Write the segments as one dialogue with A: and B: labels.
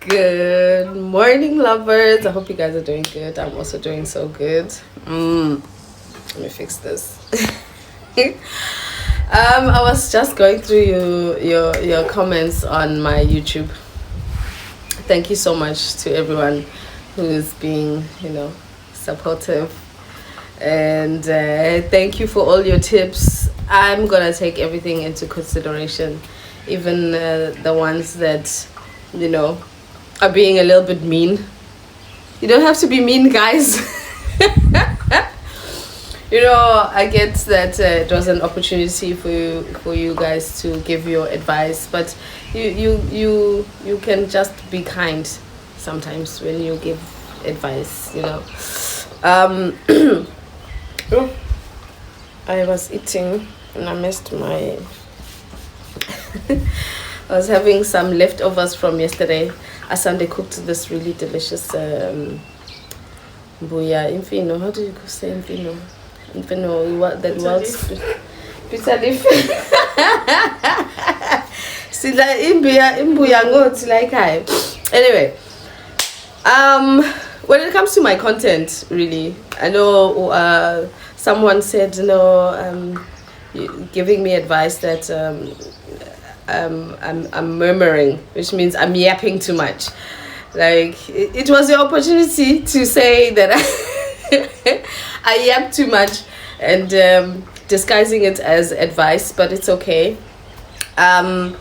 A: Good morning, lovers. I hope you guys are doing good. I'm also doing so good. Let me fix this. I was just going through your comments on my YouTube. Thank you so much to everyone who is being, supportive, and thank you for all your tips. I'm gonna take everything into consideration, even the ones that are being a little bit mean. You don't have to be mean, guys. I get that it was an opportunity for you guys to give your advice, but you can just be kind sometimes when you give advice. I was eating and I missed my I was having some leftovers from yesterday. Asante cooked this really delicious mbuya imfino. How do you say imfino? Imfino, that wild pizza leaf. See, like imbuya ngothi like hi. Anyway, when it comes to my content, really, I know someone said giving me advice that I'm murmuring, which means I'm yapping too much. Like it was the opportunity to say that I yap too much and disguising it as advice, but it's okay. When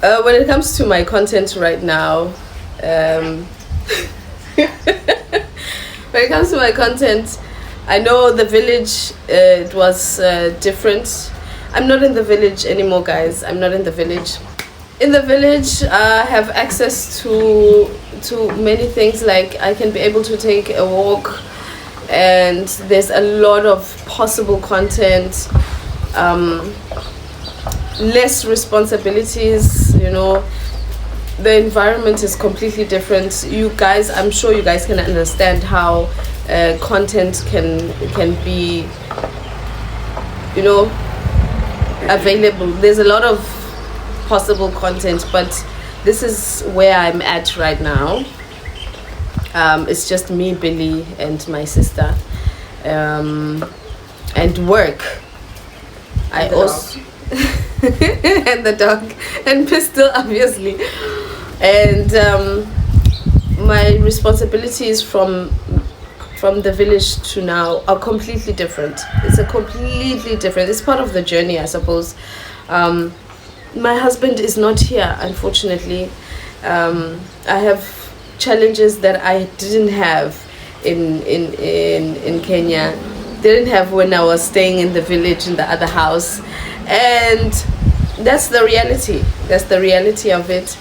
A: it comes to my content right now, when it comes to my content, I know the village, it was different. I'm not in the village anymore, guys. I'm not in the village. In the village, I have access to many things. Like I can be able to take a walk, and there's a lot of possible content, less responsibilities. The environment is completely different. You guys, I'm sure you guys can understand how content can be, available. There's a lot of possible content, but this is where I'm at right now. It's just me, Billy, and my sister, and work. I also and the dog and Pistol, obviously, and my responsibilities from the village to now are completely different. It's part of the journey, I suppose. My husband is not here, unfortunately. I have challenges that I didn't have in Kenya, didn't have when I was staying in the village in the other house, and that's the reality of it.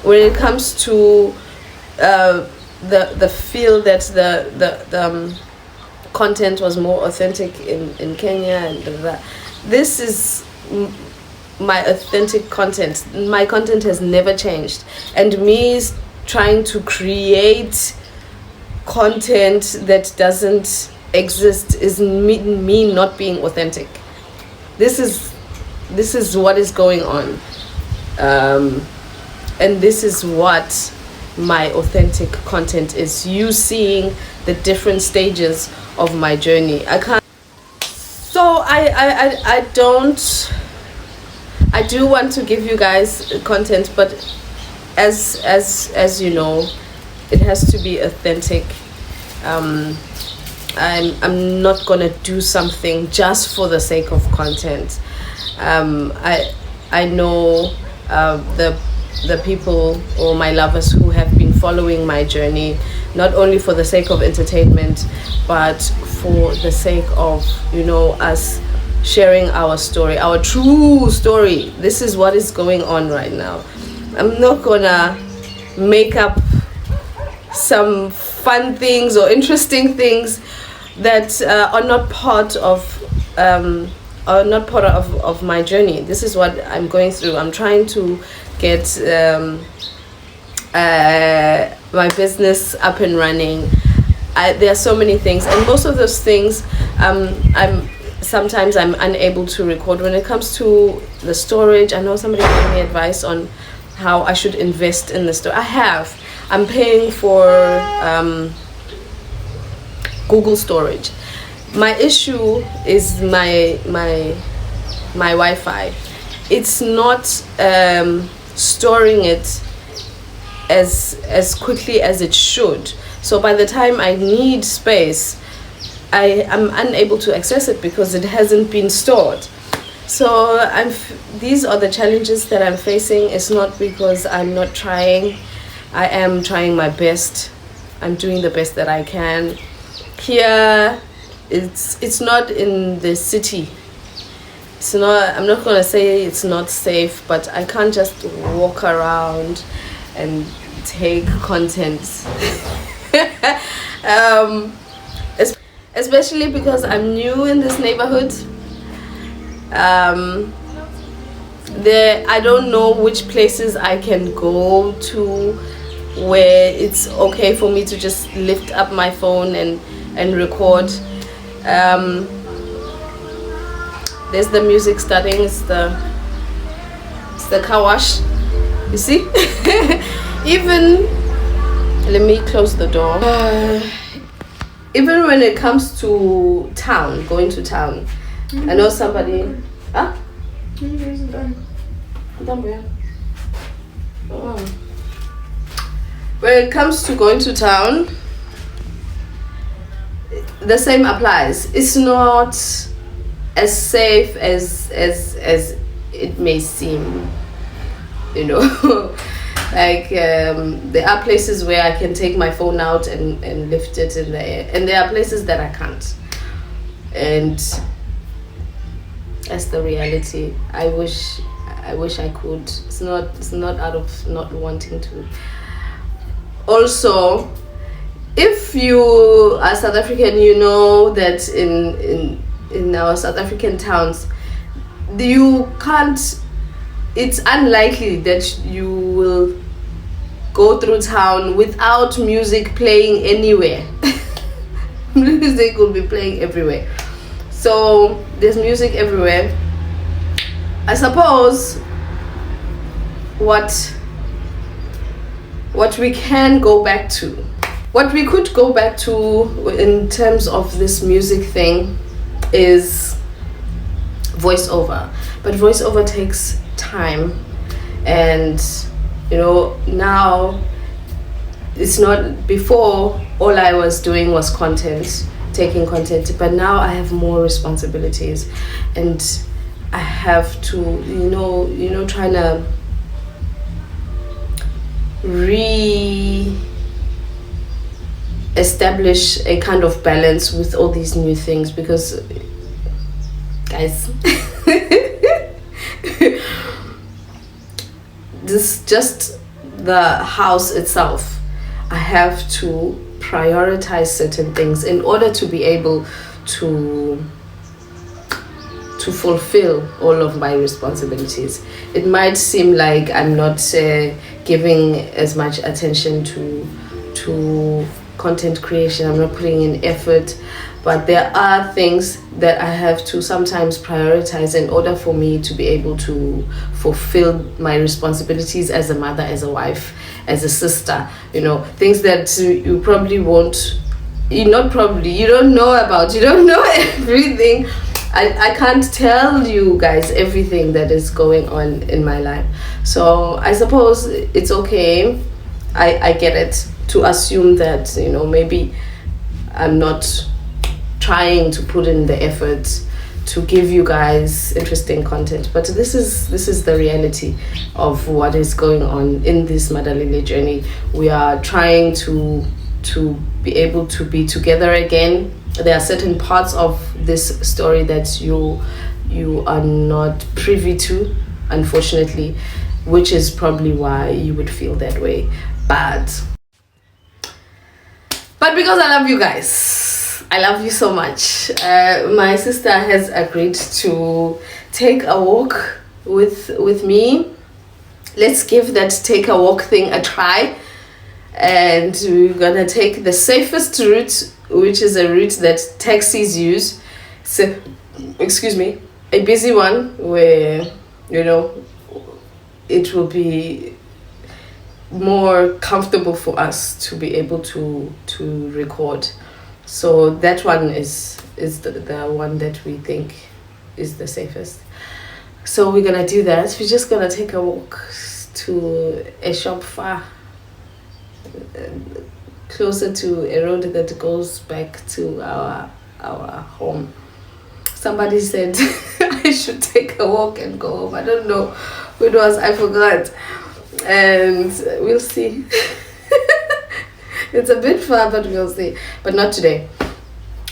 A: When it comes to the feel that the content was more authentic in Kenya, and this is my authentic content. My content has never changed, and me trying to create content that doesn't exist is me not being authentic. This is what is going on, and this is what my authentic content is. You seeing the different stages of my journey. I do want to give you guys content, but as you know, it has to be authentic. I'm not gonna do something just for the sake of content. I know the people or my lovers who have been following my journey, not only for the sake of entertainment, but for the sake of us sharing our story, our true story. This is what is going on right now. I'm not gonna make up some fun things or interesting things that are not part of my journey. This is what I'm going through. I'm trying to get my business up and running. There are so many things, and most of those things sometimes I'm unable to record. When it comes to the storage, I know somebody gave me advice on how I should invest in the store. I'm paying for Google storage. My issue is my Wi-Fi. It's not storing it as quickly as it should. So by the time I need space, I am unable to access it because it hasn't been stored. So these are the challenges that I'm facing. It's not because I'm not trying. I am trying my best. I'm doing the best that I can. Here, it's not in the city. It's not. I'm not gonna say it's not safe, but I can't just walk around and take content. Especially because I'm new in this neighborhood. I don't know which places I can go to where it's okay for me to just lift up my phone and record. There's the music starting. It's the car wash. You see? Even, let me close the door. Even when it comes to town, going to town, I know somebody. Ah? When it comes to going to town, the same applies. It's not as safe as it may seem, you know. Like there are places where I can take my phone out and lift it in the air, and there are places that I can't, and that's the reality. I wish I could. It's not out of not wanting to. Also, if you are South African, you know that in our South African towns, you can't. It's unlikely that you will go through town without music playing anywhere. Music will be playing everywhere. So there's music everywhere. I suppose what we can go back to, what we could go back to in terms of this music thing is voiceover. But voiceover takes time, and you know, now it's not. Before, all I was doing was taking content, but now I have more responsibilities, and I have to, you know, trying to establish a kind of balance with all these new things, because guys, this just the house itself, I have to prioritize certain things in order to be able to fulfill all of my responsibilities. It might seem like I'm not giving as much attention to content creation. I'm not putting in effort, but there are things that I have to sometimes prioritize in order for me to be able to fulfill my responsibilities as a mother, as a wife, as a sister. You know, things that you probably won't, you don't know about, you don't know everything. I can't tell you guys everything that is going on in my life. So I suppose it's okay. I get it, to assume that, you know, maybe I'm not trying to put in the effort to give you guys interesting content, but this is the reality of what is going on in this Madalile journey. We are trying to be able to be together again. There are certain parts of this story that you are not privy to, unfortunately, which is probably why you would feel that way. But because I love you guys, I love you so much, my sister has agreed to take a walk with me. Let's give that take a walk thing a try, and we're gonna take the safest route, which is a route that taxis use. So, excuse me, a busy one where, you know, it will be more comfortable for us to be able to record. So that one is the one that we think is the safest. So we're gonna do that. We're just gonna take a walk to a shop far, closer to a road that goes back to our home. Somebody said I should take a walk and go home. I don't know who it was, I forgot. And we'll see. It's a bit far, but we'll see. But not today.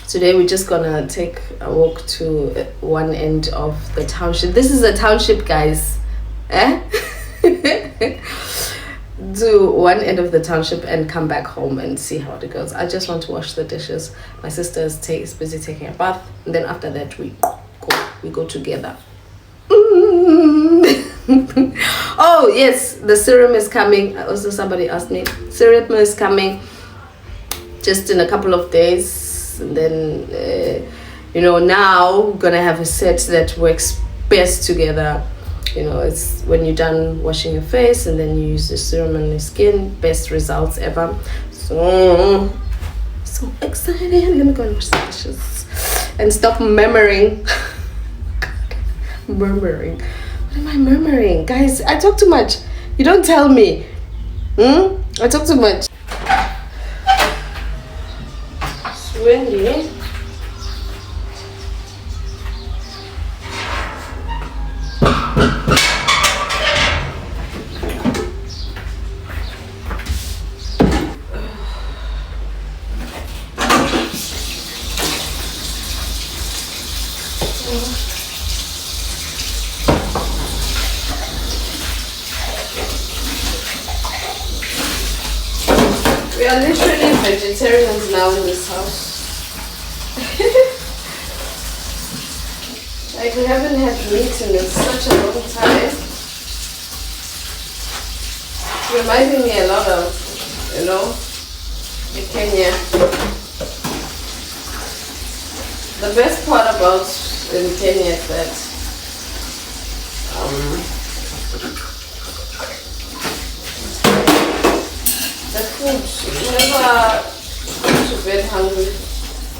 A: Today we're just gonna take a walk to one end of the township. This is a township, guys. To one end of the township and come back home and see how it goes. I just want to wash the dishes. My sister is busy taking a bath, and then after that we go together. Oh yes, the serum is coming. Also somebody asked me, serum is coming just in a couple of days, and then now we're gonna have a set that works best together. It's when you're done washing your face and then you use the serum on your skin, best results ever. So excited. Let me go and wash the dishes and stop murmuring. Murmuring. What am I murmuring? Guys, I talk too much. You don't tell me. I talk too much. It's windy. We are literally vegetarians now in this house. Like we haven't had meat in such a long time. It's reminding me a lot of, in Kenya. The best part about in Kenya is that the food, you never go to bed hungry.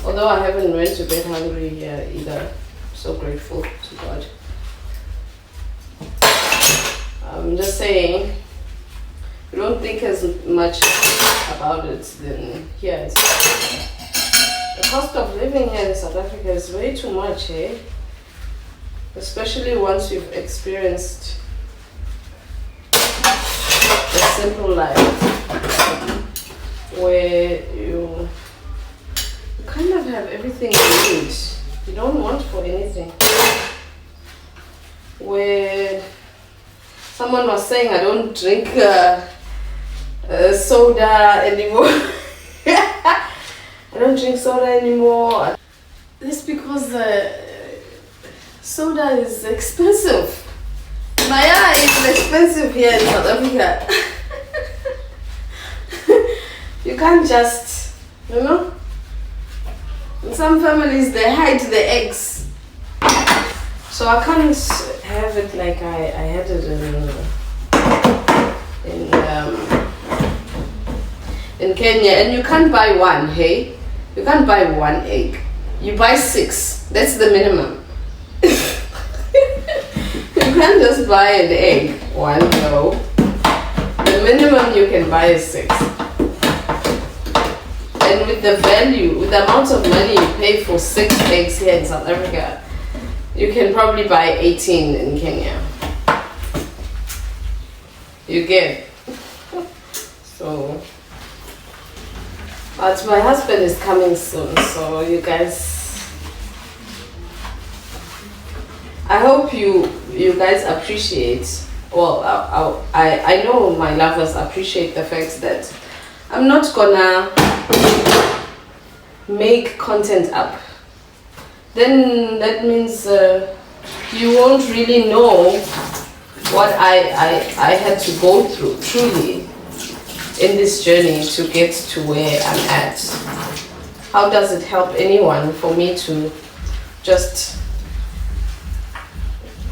A: Although I haven't went to bed hungry here either. So grateful to God. I'm just saying, you don't think as much about it than here. The cost of living here in South Africa is way too much, especially once you've experienced a simple life where you kind of have everything you need. You don't want for anything. Where someone was saying, I don't drink soda anymore. I don't drink soda anymore. This because soda is expensive. Maya is expensive here in South Africa. You can't just, in some families they hide the eggs. So I can't have it like I had it in Kenya. And you can't buy one, hey? You can't buy one egg. You buy 6. That's the minimum. You can't just buy an egg. One, no. The minimum you can buy is 6. And with the value, with the amount of money you pay for 6 eggs here in South Africa, you can probably buy 18 in Kenya. You get. So, but my husband is coming soon, so you guys, I hope you guys appreciate, well, I know my lovers appreciate the fact that I'm not gonna make content up. Then that means you won't really know what I had to go through truly in this journey to get to where I'm at. How does it help anyone for me to just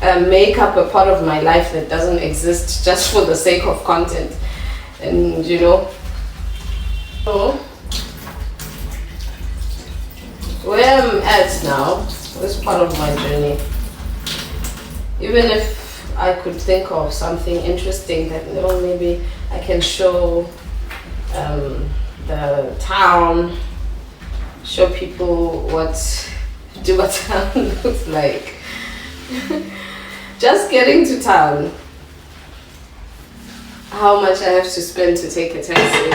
A: make up a part of my life that doesn't exist just for the sake of content? And you know, so where I'm at now, this part of my journey, even if I could think of something interesting that, you know, maybe I can show the town, show people what Dubai town looks like. Just getting to town, how much I have to spend to take a taxi.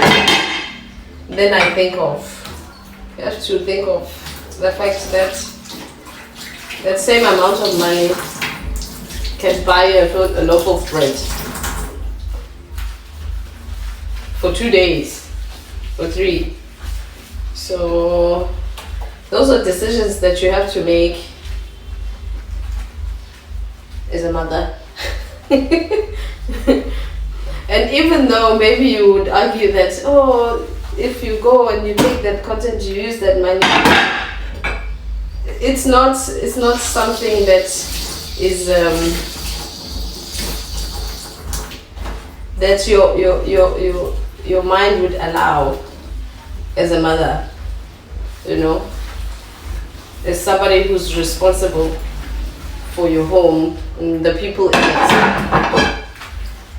A: Then I think of, you have to think of the fact that that same amount of money can buy a loaf of bread for 2 days, for 3. So those are decisions that you have to make as a mother. And even though maybe you would argue that, oh, if you go and you take that content, you use that money, it's not something that is that your mind would allow as a mother, you know, as somebody who's responsible for your home and the people in it.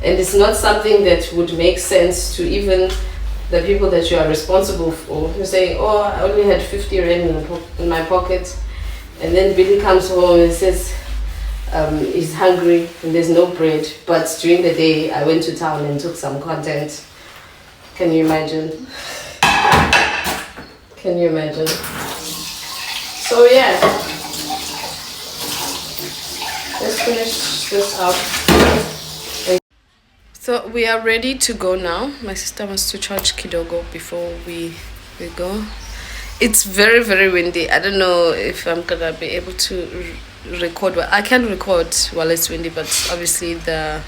A: And it's not something that would make sense to even the people that you are responsible for. You're saying, oh, I only had 50 rand in my pocket, and then Billy comes home and says he's hungry and there's no bread, but during the day I went to town and took some content. Can you imagine? Can you imagine? So yeah, let's finish this up. So we are ready to go now. My sister wants to charge Kidogo before we go. It's very, very windy. I don't know if I'm gonna be able to record. I can record while it's windy, but obviously the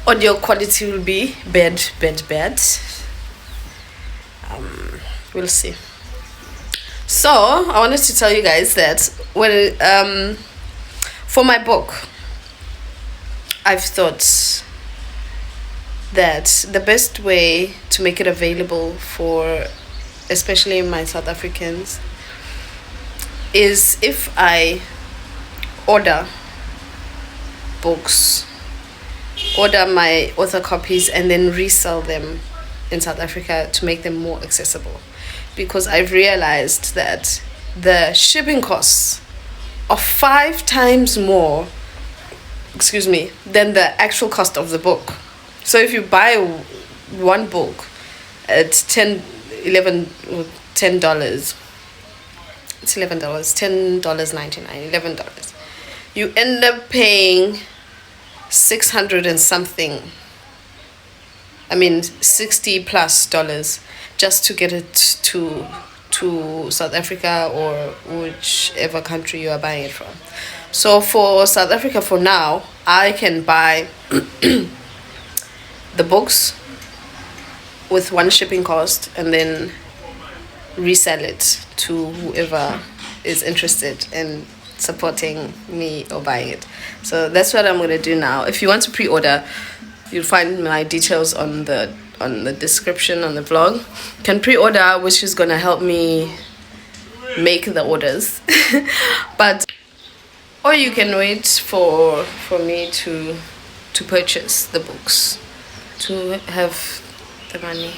A: audio quality will be bad. We'll see. So I wanted to tell you guys that when for my book, I've thought that the best way to make it available for especially my South Africans is if I order books, order my author copies, and then resell them in South Africa to make them more accessible. Because I've realized that the shipping costs are 5 times more, than the actual cost of the book. So if you buy one book at $10, it's $11, $10.99, $11, you end up paying 600 and something, $60+ just to get it to South Africa or whichever country you are buying it from. So for South Africa, for now, I can buy the books with one shipping cost and then resell it to whoever is interested in supporting me or buying it. So that's what I'm going to do now. If you want to pre-order, you'll find my details on the description on the vlog. You can pre-order, which is going to help me make the orders. Or you can wait for me to purchase the books, to have the money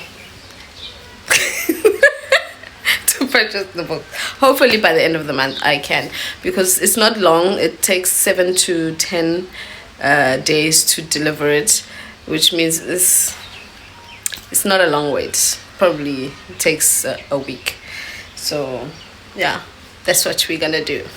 A: to purchase the book. Hopefully by the end of the month I can, because it's not long. It takes 7 to 10 days to deliver it, which means it's not a long wait. Probably takes a week. So yeah, that's what we're gonna do.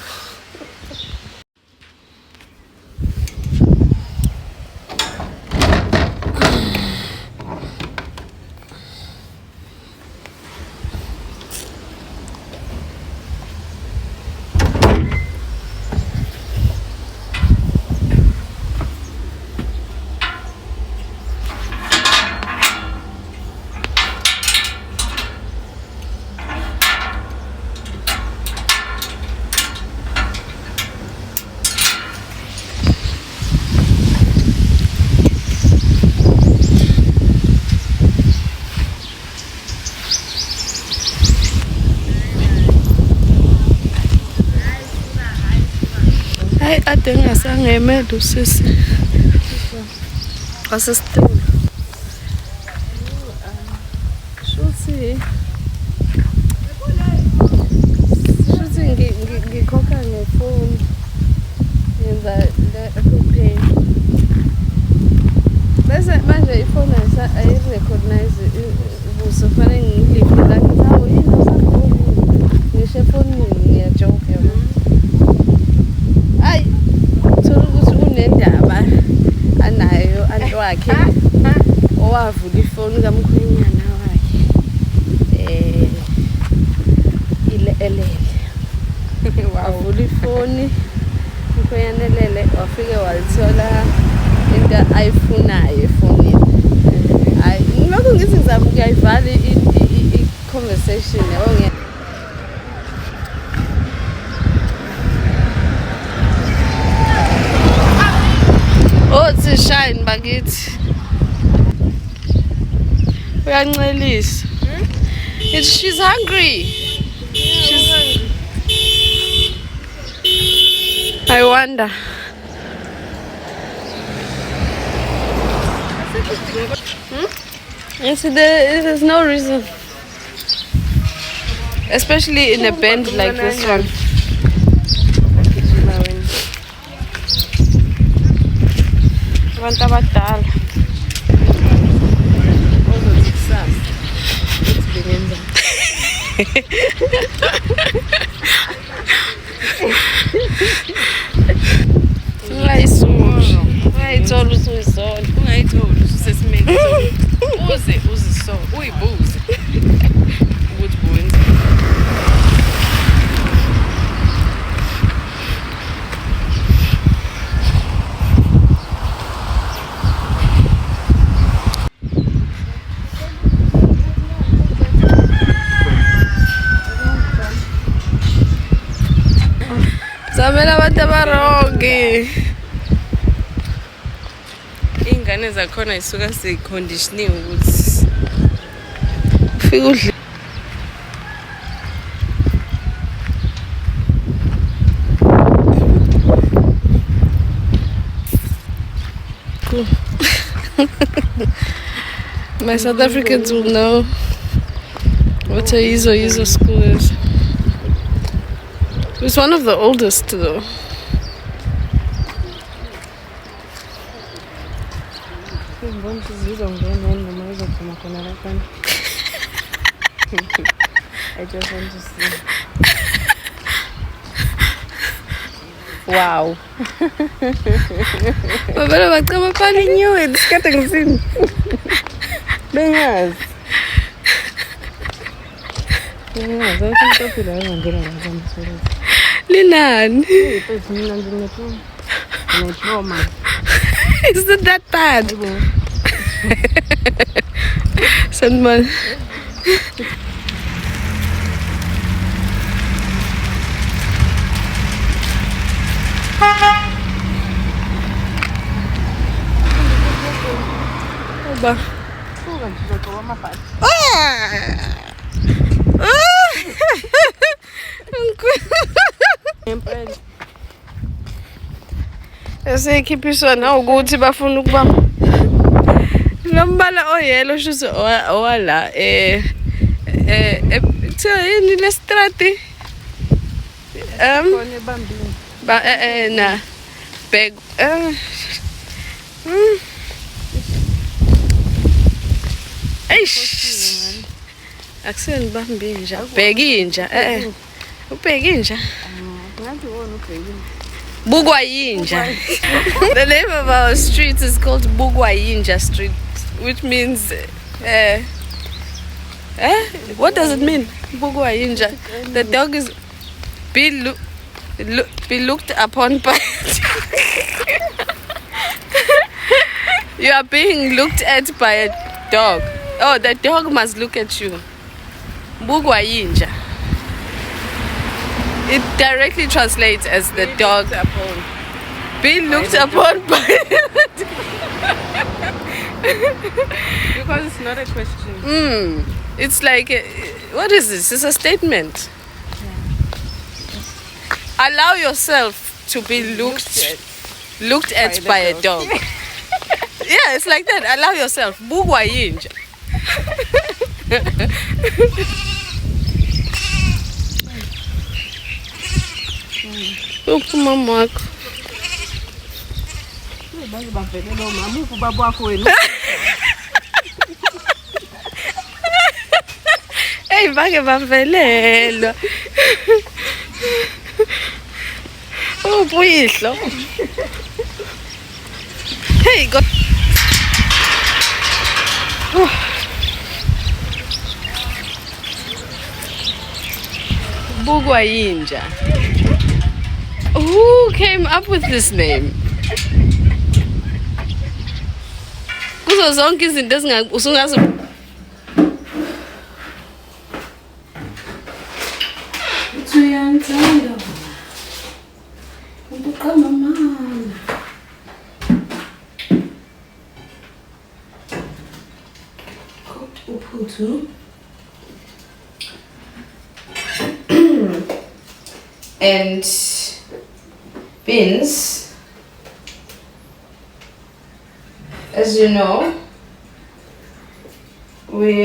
A: Sangemedu sisi. Asisitulo. Shuthi ngikhokha ngefoni. Yenza le bese manje ifoni ayirecognize ubuso fanele ngilive la ngizawo yini awusangiboni ngisho efonini ngiyajoke yona ayi thola ukuthi unendaba anayo anti wakhe owavula ifoni kamkhwenyana wakhe elele wavula ifoni umkhwenyana elele wafike walithola into ayifunayo efonini. Hayi ngilokho ngithi ngizama ukuyivala i-conversation yabo. Othi shine bakithi. Uyancelisa. She's hungry. She's hungry. I wonder. Yes, there's no reason, especially in a band like this one. Abantu abadala. Ungayithola usuyisona. Ungayithola usesimeni. Uze uzisona. Uyibuze. Ukuthi buwenza. Zamela abantu abarongi. Ingane zakhona isuka seyiconditioniwe ukuthi ufike udle. Cool. My South Africans will know what a Yizo school is. It's one of the oldest though. I just want to see. Wow. But I knew it. It's getting thin. Bengas. Linan. Isn't that bad? Sandman. Oba. Esekhiphiswana ukuthi bafuna ukubamba lombala oyelo shuthi owala yini le strati ba na bag eish akuseni bambi inja bheki inja ubheki inja ngathi wona ubheki Bugwayinja. The name of our street is called Bugwayinja Street, which means what does it mean? Bugwayinja. The dog is be looked upon by you are being looked at by a dog. Oh, the dog must look at you. Bugwayinja. It directly translates as the dog being looked upon by because it's not a question. It's like what is this? It's a statement. Yeah. Allow yourself to be looked looked at by a dog. Yeah, it's like that. Allow yourself. Bugwa yinja. Mama. Hey, bake bavelelwa. Oh, boyihlo. Hey, go. Bugwa yinja. Who came up with this name? Kuzo zonke izinto usungazi. Uyanthanda. Ubuqama mama. Cooked uphuthu. And beans, as you know, we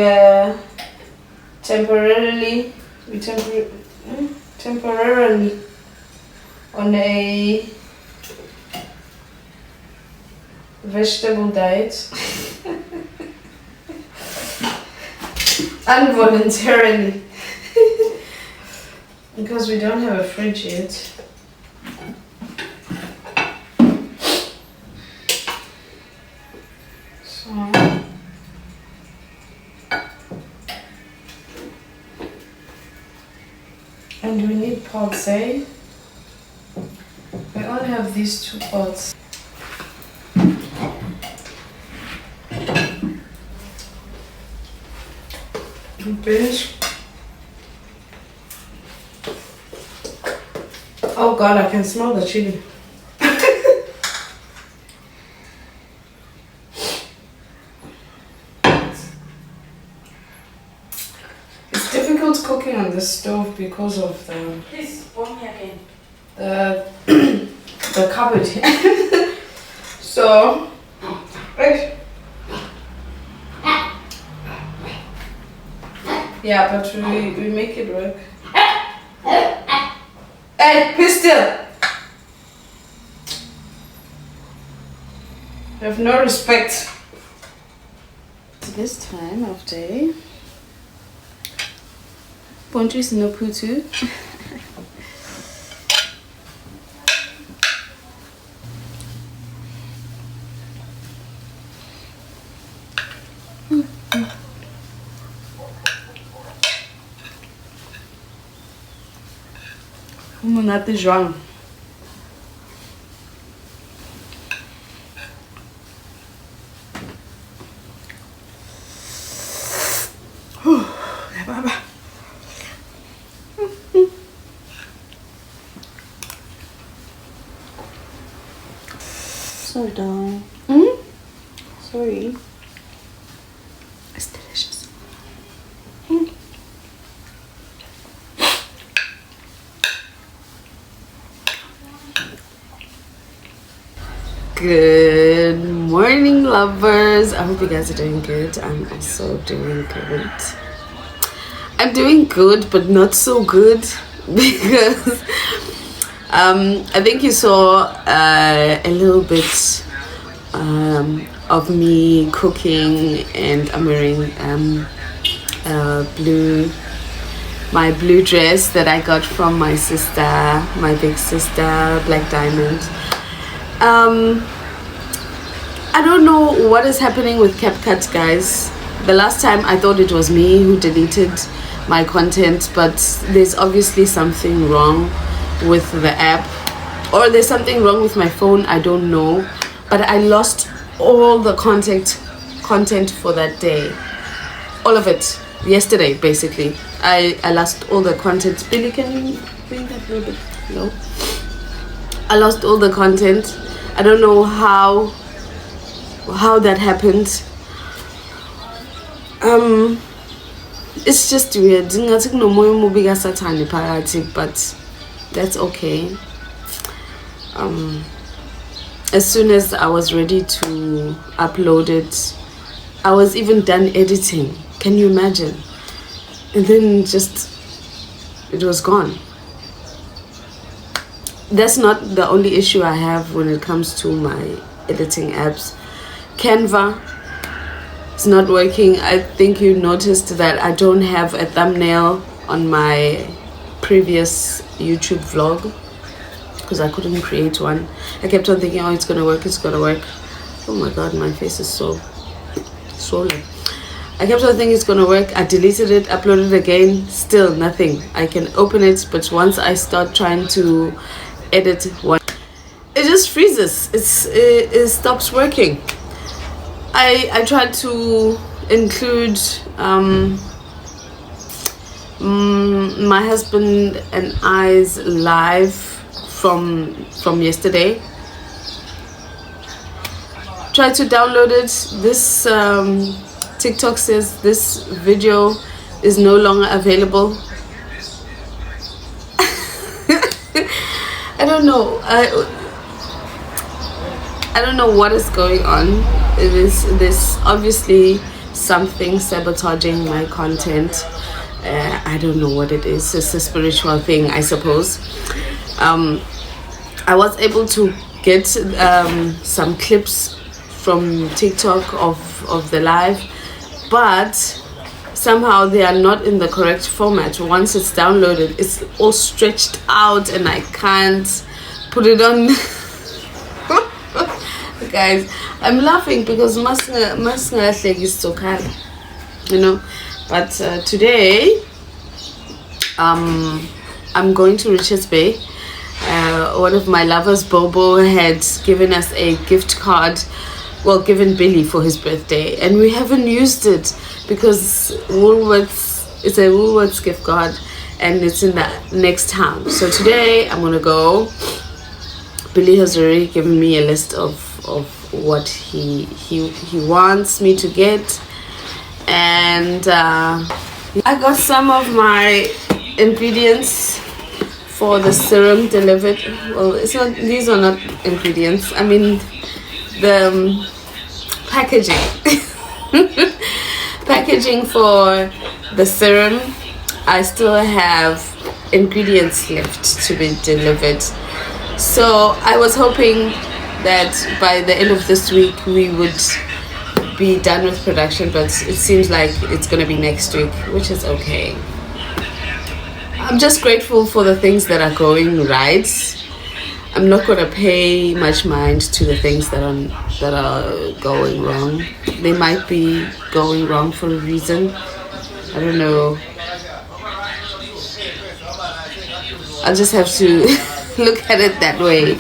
A: temporarily on a vegetable diet. Involuntarily. Because we don't have a fridge yet. So and we need pots, eh? We only have these 2 pots. Finish. Oh God, I can smell the chili. It's difficult cooking on the stove because of the.
B: Please, pour me again.
A: The cupboard. So, yeah, but we make it work. Hey, pistol! You have no respect. This time of day, Ponchis no putu. Not João.
B: Sorry, darling. Sorry.
A: It's delicious. Good morning, lovers. I hope you guys are doing good. I'm also doing good. I'm doing good, but not so good because I think you saw a little bit of me cooking, and I'm wearing my blue dress that I got from my sister, my big sister, Black Diamond. I don't know what is happening with CapCut, guys. The last time I thought it was me who deleted my content, but there's obviously something wrong with the app, or there's something wrong with my phone. I don't know, but I lost all the content for that day, all of it. Yesterday, basically, I lost all the content. Billy, can you bring that a little bit low? I lost all the content. I don't know how that happened. It's just weird, but that's okay. as soon as I was ready to upload it, I was even done editing. Can you imagine? And then just it was gone. That's not the only issue I have when it comes to my editing apps. Canva is not working. I think you noticed that I don't have a thumbnail on my previous YouTube vlog because I couldn't create one. I kept on thinking, oh, it's gonna work, it's gonna work. Oh my god, my face is so swollen. I kept on thinking it's gonna work. I deleted it, uploaded it again, still nothing. I can open it, but once I start trying to edit one, it just freezes. It stops working. I tried to include my husband and I's live from yesterday. Tried to download it. This TikTok says this video is no longer available. I don't know. I don't know what is going on. There's obviously something sabotaging my content. I don't know what it is. It's a spiritual thing, I suppose. I was able to get some clips from TikTok of the live, but somehow they are not in the correct format. Once it's downloaded, it's all stretched out and I can't put it on. Guys, I'm laughing because is so kind, you know. But today I'm going to Richards Bay. One of my lovers, Bobo, had given us a gift card, well, given Billy for his birthday, and we haven't used it because Woolworths, it's a Woolworths gift card and it's in the next town. So today I'm gonna go. Billy has already given me a list of what he wants me to get, and I got some of my ingredients for the serum delivered. Well, it's not, these are not ingredients, I mean the packaging. Packaging for the serum. I still have ingredients left to be delivered, so I was hoping that by the end of this week we would be done with production, but it seems like it's gonna be next week, which is okay. I'm just grateful for the things that are going right. I'm not gonna pay much mind to the things that are going wrong. They might be going wrong for a reason. I don't know. I'll just have to look at it that way.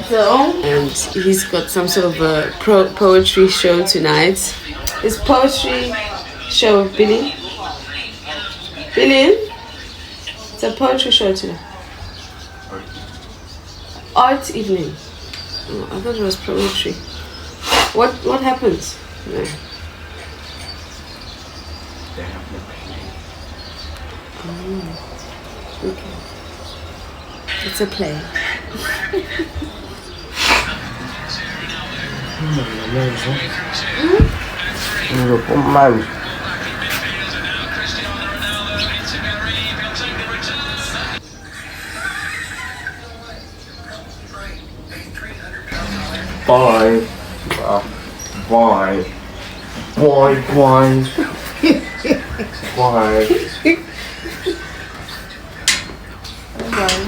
A: So, and he's got some sort of a poetry show tonight. His poetry show, Billy. Billy, it's a poetry show tonight. Art evening. Oh, I thought it was poetry. What happens? No. Oh, okay. It's a play.
C: Bye. Bye. Bye. Bye. Bye.
A: Bye.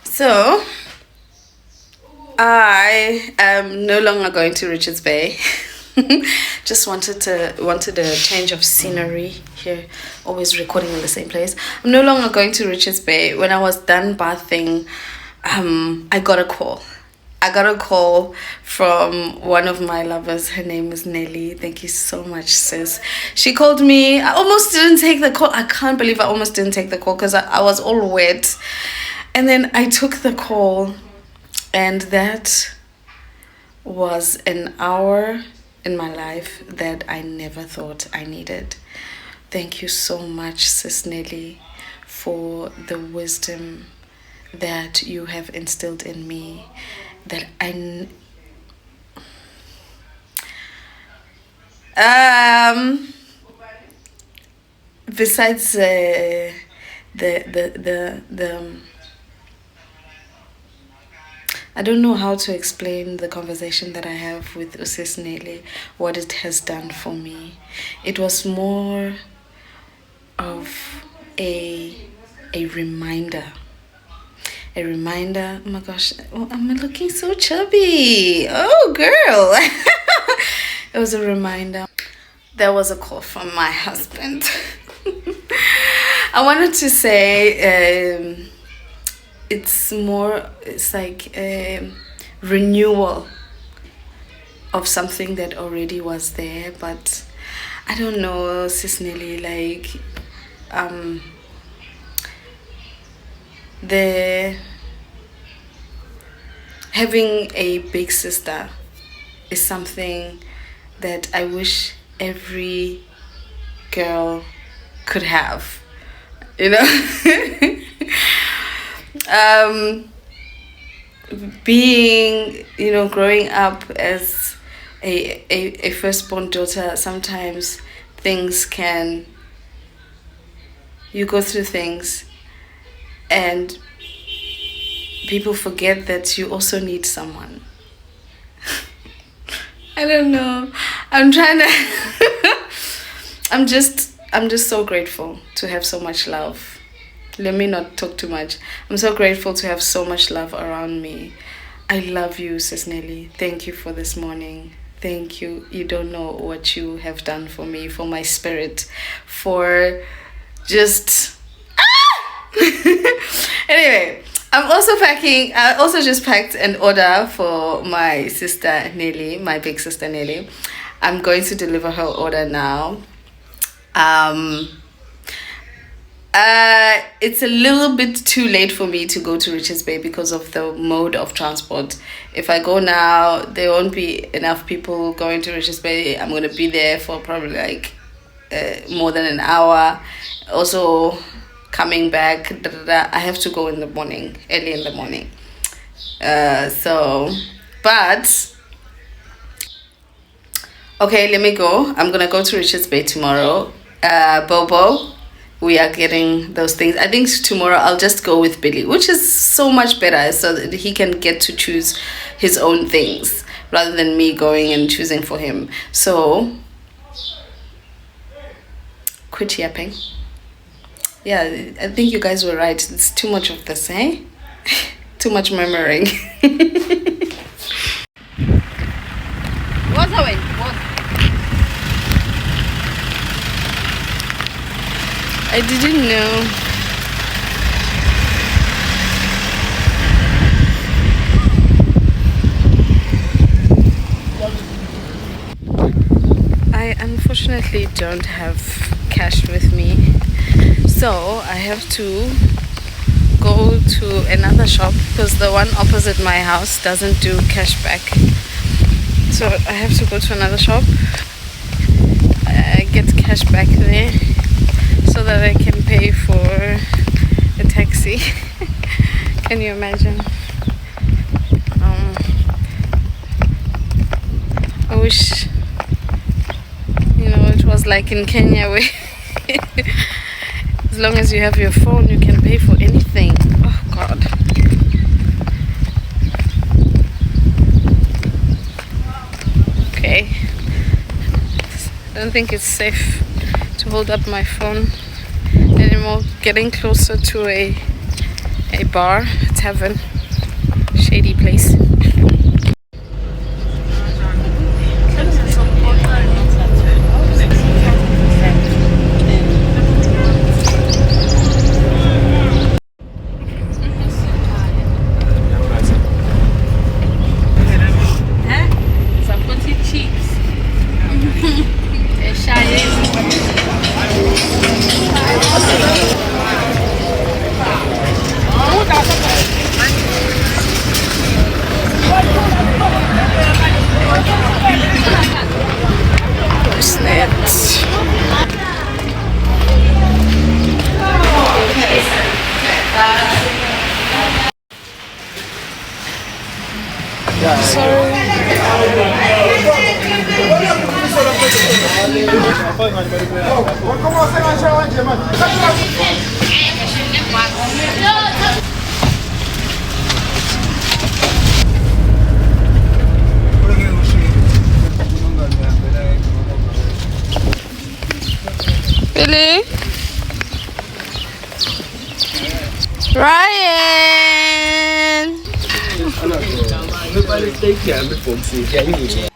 A: So I am no longer going to Richards Bay. Just wanted a change of scenery here, always recording in the same place. I'm no longer going to Richards Bay. When I was done bathing, I got a call. I got a call from one of my lovers. Her name is Neli. Thank you so much, sis. She called me. I almost didn't take the call. I can't believe I almost didn't take the call because I was all wet. And then I took the call, and that was an hour
D: in my life that I never thought I needed. Thank you so much, Sis Neli, for the wisdom that you have instilled in me, that besides the I don't know how to explain the conversation that I have with Sis Neli, what it has done for me. It was more of a reminder. A reminder. Oh my gosh, oh, I'm looking so chubby. Oh, girl. It was a reminder. There was a call from my husband. I wanted to say it's like a renewal of something that already was there, but I don't know, Sis Neli, like the having a big sister is something that I wish every girl could have, you know. Being, you know, growing up as a firstborn daughter, sometimes you go through things and people forget that you also need someone. I don't know. I'm just so grateful to have so much love. Let me not talk too much. I'm so grateful to have so much love around me. I love you, Sis Neli. Thank you for this morning. Thank you. You don't know what you have done for me, for my spirit, for just... Anyway, I'm also packing. I also just packed an order for my sister Neli, my big sister Neli. I'm going to deliver her order now. It's a little bit too late for me to go to Richards Bay because of the mode of transport. If I go now, there won't be enough people going to Richards Bay. I'm going to be there for probably like more than an hour. Also, coming back, I have to go in the morning, early in the morning. But okay, let me go. I'm going to go to Richards Bay tomorrow. Bobo, we are getting those things. I think tomorrow I'll just go with Billy, which is so much better, so that he can get to choose his own things rather than me going and choosing for him. So quit yapping. Yeah, I think you guys were right. It's too much of this, eh? Too much murmuring. What's away? I didn't know. I unfortunately don't have cash with me, so I have to go to another shop because the one opposite my house doesn't do cash back. So I have to go to another shop, get cash back there, so that I can pay for a taxi. Can you imagine? I wish, you know, it was like in Kenya where as long as you have your phone, you can pay for anything. Oh God. Okay. I don't think it's safe to hold up my phone anymore. Getting closer to a bar, a tavern, shady place.
A: Billy? Ryan!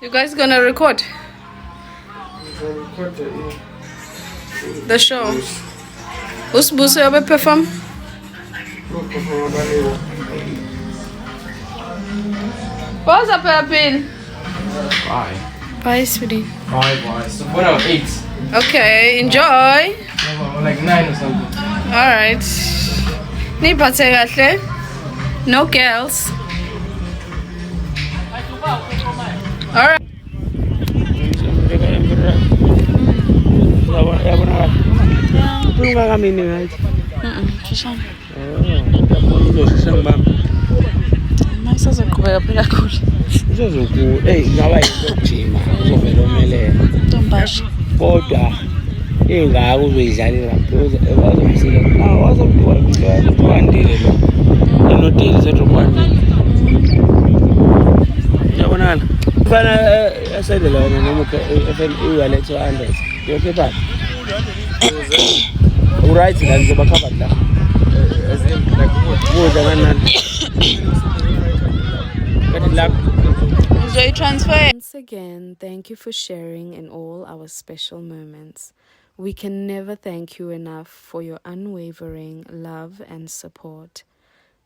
A: You guys gonna record the show? Who's Buso will perform? What's up, Bill?
C: Bye.
A: Bye, sweetie.
C: Bye. So what else? 8.
A: Okay, enjoy.
C: Like 9 or something.
A: Alright. Niphathe kahle. No girls. Alright. Mayisazoqhubeka phela kakhulu.
E: Ngaba yinto yokujima uzovela omelele
A: Ntombashe.
E: kodwa ingaka uzoyidlalela bazomsika wazomntwandile lo enodeli setrokwandile yabonakala fana yasende la wena noma uyaletha 100 yonke bani uright la ngizobakhava la kudla kanani kati la
A: Transfer.
D: Once again, thank you for sharing in all our special moments. We can never thank you enough for your unwavering love and support.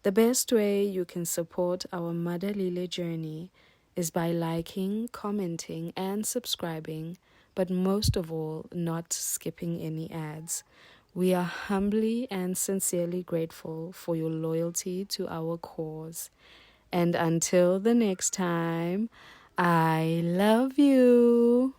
D: The best way you can support our Madalile journey is by liking, commenting, and subscribing, but most of all, not skipping any ads. We are humbly and sincerely grateful for your loyalty to our cause. And until the next time, I love you.